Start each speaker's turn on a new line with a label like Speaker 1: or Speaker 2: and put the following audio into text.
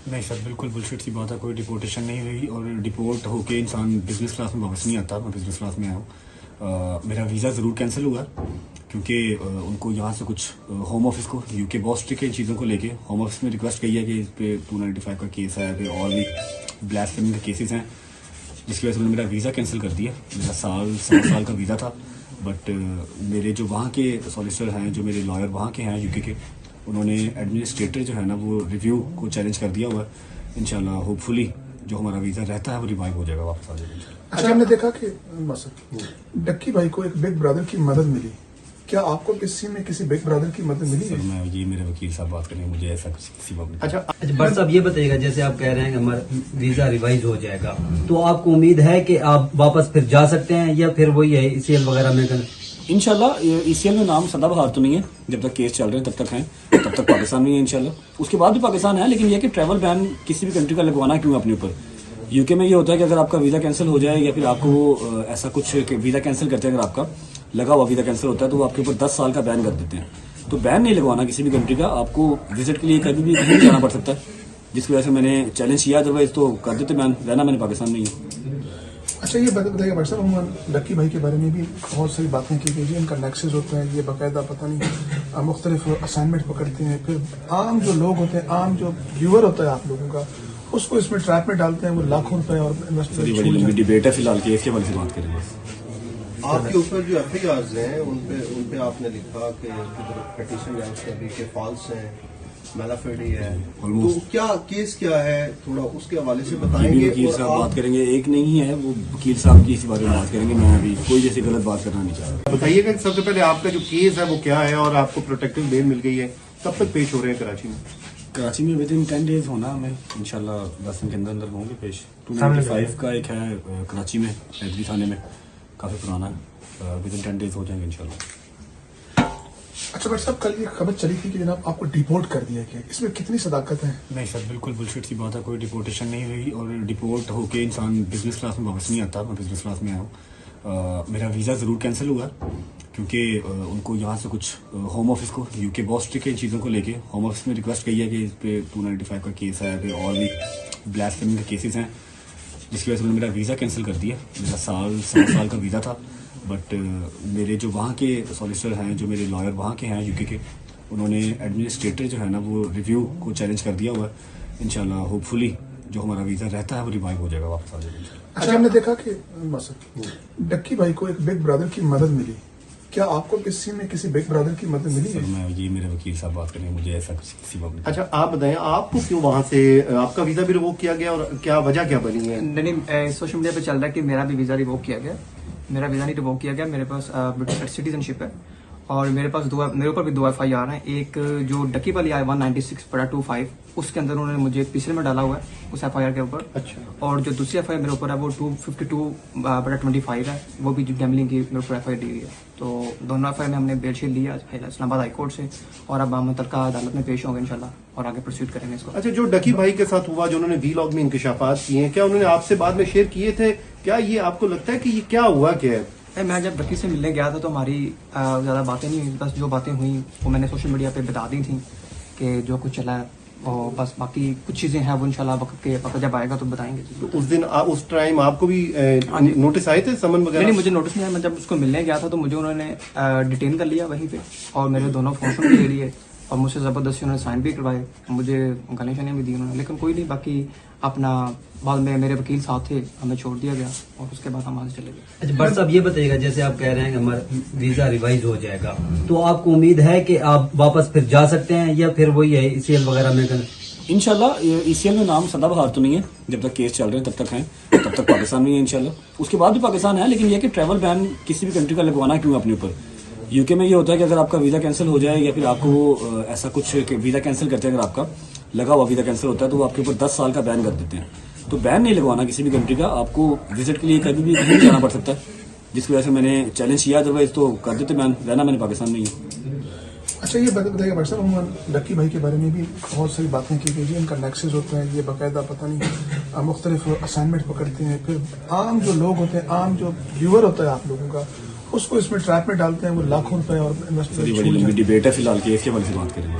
Speaker 1: نہیں سر، بالکل بلشٹ سی بات ہے. کوئی ڈپورٹیشن نہیں ہوئی اور ڈپورٹ ہو کے انسان بزنس کلاس میں واپس نہیں آتا. میں بزنس کلاس میں آیا ہوں. میرا ویزا ضرور کینسل ہوا کیونکہ ان کو یہاں سے کچھ ہوم آفس کو یو کے بہت اسٹرکٹ ہے ان چیزوں کو لے کے. ہوم آفس میں ریکویسٹ کی ہے کہ اس پہ 295 کا کیس ہے پہ اور بھی بلیسفیمی کے کیسز ہیں، جس کی وجہ سے انہوں نے میرا ویزا کینسل کر دیا. میرا سال کا ویزا تھا، بٹ میرے جو وہاں کے سالیسیٹر ہیں، جو میرے لائر وہاں کے ہیں UK کے، انہوں نے ایڈمنسٹریٹر جو ہے نا وہ ریویو کو چیلنج کر دیا ہوا ہے. انشاءاللہ ہوپ فلی جو ہمارا ویزا رہتا ہے وہ ریوائیو ہو جائے گا، واپس آ جائے گا.
Speaker 2: اچھا، ہم نے دیکھا کہ ڈکی بھائی کو ایک بگ برادر کی مدد ملی. کیا آپ کو کسی میں کسی بگ برادر کی مدد ملی؟
Speaker 1: سر میں یہ میرے وکیل صاحب بات کریں گے، مجھے ایسا کسی وقت نہیں.
Speaker 3: اچھا بٹ صاحب یہ بتائیے گا، جیسے آپ کہہ رہے ہیں کہ ہمارا ویزا ریوائز ہو جائے گا، تو آپ کو امید ہے کہ آپ واپس پھر جا سکتے ہیں یا پھر وہی ہے ECL وغیرہ میں
Speaker 1: انشاءاللہ ECL میں نام سدا بہار تو نہیں ہے. جب تک کیس چل رہے ہیں تب تک ہیں، تب تک پاکستان میں ہے انشاءاللہ. اس کے بعد بھی پاکستان ہے، لیکن یہ کہ ٹریول بین کسی بھی کنٹری کا لگوانا کیوں اپنے اوپر. UK میں یہ ہوتا ہے کہ اگر آپ کا ویزا کینسل ہو جائے یا پھر آپ کو ایسا کچھ ویزا کینسل کرتے ہیں، اگر آپ کا لگا ہوا ویزا کینسل ہوتا ہے تو وہ آپ کے اوپر 10 سال کا بین کر دیتے ہیں. تو بین نہیں لگوانا کسی بھی کنٹری کا. آپ کو وزٹ کے لیے کبھی بھی نہیں جانا پڑ سکتا ہے، جس کی وجہ سے میں نے چیلنج کیا. ادروائز تو کر دیتے بین، رہنا میں نے پاکستان میں ہی ہے.
Speaker 2: اچھا یہ بتائیے بھائی صاحب، ڈکی بھائی کے بارے میں بھی بہت ساری باتیں کی گئی ہیں. ان کا نیکسس ہوتا ہے، یہ باقاعدہ پتہ نہیں مختلف اسائنمنٹ پکڑتے ہیں، پھر عام جو لوگ ہوتے ہیں، عام جو ویور ہوتا ہے آپ لوگوں کا، اس کو اس میں ٹریپ میں ڈالتے ہیں. وہ لاکھوں روپے اور
Speaker 1: بڑی لمبی ڈبیٹ ہے، فی الحال کیس کے بارے سے بات کریں گے.
Speaker 4: آپ کے اوپر جو FIRs ہیں ان پہ آپ نے لکھا کہ پٹیشن ہے اس کا بھی کہ فالس ہے، میلافیڈی ہے. تو کیا کیس کیا ہے، تھوڑا اس کے حوالے سے بتائیں گے.
Speaker 1: وکیل صاحب بات کریں گے، ایک نہیں ہے وہ وکیل صاحب کی اسی بارے میں بات کریں گے. میں ابھی کوئی جیسی غلط بات کرنا نہیں چاہ رہا.
Speaker 4: بتائیے کہ سب سے پہلے آپ کا جو کیس ہے وہ کیا ہے اور آپ کو پروٹیکٹیو بیل مل گئی ہے، کب تک پیش ہو رہے ہیں کراچی میں؟
Speaker 1: کراچی میں ود ان 10 days ہونا ہمیں انشاءاللہ. 10 دن کے اندر ہوں گے پیش. 295 کا ایک ہے کراچی میں حیدری تھانے میں، کافی پرانا ہے. ود ان 10 days ہو جائیں گے انشاءاللہ.
Speaker 2: اچھا بھائی صاحب، کل یہ خبر چلی تھی کہ جناب آپ کو ڈیپورٹ کر دیا گیا، اس میں کتنی صداقت ہے؟
Speaker 1: نہیں سر، بالکل بلشٹ سی بات ہے. کوئی ڈپورٹیشن نہیں ہوئی اور ڈپورٹ ہو کے انسان بزنس کلاس میں واپس نہیں آتا. میں بزنس کلاس میں آیا ہوں. میرا ویزا ضرور کینسل ہوا کیونکہ ان کو یہاں سے کچھ ہوم آفس کو UK بہت اسٹرکٹ ہے ان چیزوں کو لے کے. ہوم آفس میں ریکویسٹ کی ہے کہ اس پہ 295 کا کیس ہے پہ اور بھی بلیسفیمی کے کیسز ہیں، جس کی وجہ سے انہوں نے میرا ویزا کینسل کر دیا. میرا سال کا ویزا تھا، بٹ میرے جو وہاں کے سالیسیٹر ہیں، جو میرے لائر وہاں کے ہیں UK کے، انہوں نے ایڈمنسٹریٹر جو ہے نا وہ ریویو کو چیلنج کر دیا ہوا ہے. انشاءاللہ ہوپ فلی جو ہمارا ویزا رہتا ہے وہ ریوائیو ہو جائے گا، واپس آ جائے گا.
Speaker 2: اچھا، ہم نے دیکھا کہ ڈکی بھائی کو ایک بگ برادر کی مدد ملی. کیا آپ کو کسی میں کسی بگ برادر کی مدد ملی ہے؟
Speaker 1: سر میں یہ میرے وکیل صاحب بات کریں گے، مجھے ایسا کسی وقت نہیں.
Speaker 4: اچھا آپ بتائیں، آپ کو کیوں وہاں سے آپ کا ویزا بھی ریووک کیا گیا اور کیا وجہ کیا بنی ہے؟
Speaker 5: نہیں، سوشل میڈیا پہ چل رہا ہے کہ میرا بھی ویزا ریووک کیا گیا. میرا ویزا نہیں ریووک کیا گیا، میرے پاس برٹش سٹیزن شپ ہے اور میرے پاس میرے اوپر بھی 2 FIR ہیں. ایک جو ڈکی والی آئی 196/25، اس کے اندر انہوں نے مجھے PCL میں ڈالا ہوا ہے اس FIR کے اوپر.
Speaker 4: اچھا.
Speaker 5: اور جو دوسری FIR میرے اوپر ہے وہ 252/25 ہے، وہ بھی جو گیملنگ کی میرے اوپر FIR دی ہوئی ہے. تو دونوں FIR میں ہم نے بیل شیل لیا اسلام آباد ہائی کورٹ سے، اور اب ہم متعلقہ عدالت میں پیش ہوں گے انشاءاللہ اور آگے پرسیوٹ کریں گے اس کو.
Speaker 4: اچھا، جو ڈکی بھائی کے ساتھ ہوا، جو انہوں نے ویلاگ میں انکشافات کیے ہیں، کیا انہوں نے آپ سے بعد میں شیئر کیے تھے؟ کیا یہ آپ کو لگتا ہے کہ یہ کیا ہوا کیا ہے؟
Speaker 5: میں جب ڈکی سے ملنے گیا تھا تو ہماری زیادہ باتیں نہیں ہوئی. بس جو باتیں ہوئیں وہ میں نے سوشل میڈیا پہ بتا دی تھیں کہ جو کچھ چلا ہے، اور بس باقی کچھ چیزیں ہیں وہ انشاءاللہ وقت جب آئے گا تو بتائیں گے.
Speaker 4: اس دن اس ٹائم آپ کو بھی نوٹس آئے تھے، سمن وغیرہ؟
Speaker 5: نہیں، مجھے نوٹس نہیں آیا. میں جب اس کو ملنے گیا تھا تو مجھے انہوں نے ڈیٹین کر لیا وہیں پہ، اور میرے دونوں فون بھی لے لیے اور مجھ سے زبردستی انہوں نے سائن بھی کروائے، مجھے گالیاں شالیاں بھی دی انہوں نے. لیکن کوئی نہیں، باقی اپنا بعد میں میرے وکیل صاحب تھے، ہمیں چھوڑ دیا گیا اور اس کے بعد ہم وہاں سے چلے گئے.
Speaker 3: اچھا بٹ صاحب یہ بتائیے گا، جیسے آپ کہہ رہے ہیں کہ ہمارا ویزا ریوائز ہو جائے گا، تو آپ کو امید ہے کہ آپ واپس پھر جا سکتے ہیں یا پھر وہی ہے ECL وغیرہ میں
Speaker 1: انشاءاللہ ECL میں نام سدا بہار تو نہیں ہے. جب تک کیس چل رہے ہیں تب تک ہیں، تب تک پاکستان میں ہے انشاءاللہ. اس کے بعد بھی پاکستان ہے، لیکن یہ کہ ٹریول بین کسی بھی کنٹری کا لگوانا کیوں اپنے اوپر. UK میں یہ ہوتا ہے کہ اگر آپ کا ویزا کینسل ہو جائے یا پھر آپ کو ایسا کچھ ویزا کینسل کرتے ہیں، اگر آپ کا لگا ہوا ویزا کینسل ہوتا ہے تو وہ آپ کے اوپر 10 سال کا بین کر دیتے ہیں. تو بین نہیں لگوانا کسی بھی کنٹری کا. آپ کو وزٹ کے لیے کبھی بھی نہیں جانا پڑ سکتا ہے، جس کی وجہ سے میں نے چیلنج کیا. ادروائز تو کر دیتے بین، رہنا میں نے پاکستان میں ہی ہے.
Speaker 2: اچھا یہ بتائیے بھائی صاحب، ڈکی بھائی کے بارے میں بھی بہت ساری باتیں کی گئی ہیں. ان کا نیکسس ہوتا ہے، یہ باقاعدہ پتہ نہیں مختلف اسائنمنٹ پکڑتے ہیں، پھر عام جو لوگ ہوتے ہیں، عام جو ویور ہوتا ہے آپ لوگوں کا، اس کو اس میں ٹریپ میں ڈالتے ہیں. وہ لاکھوں روپے اور
Speaker 1: بڑی لمبی ڈبیٹ ہے، فی الحال کیس کے بارے سے بات کریں گے.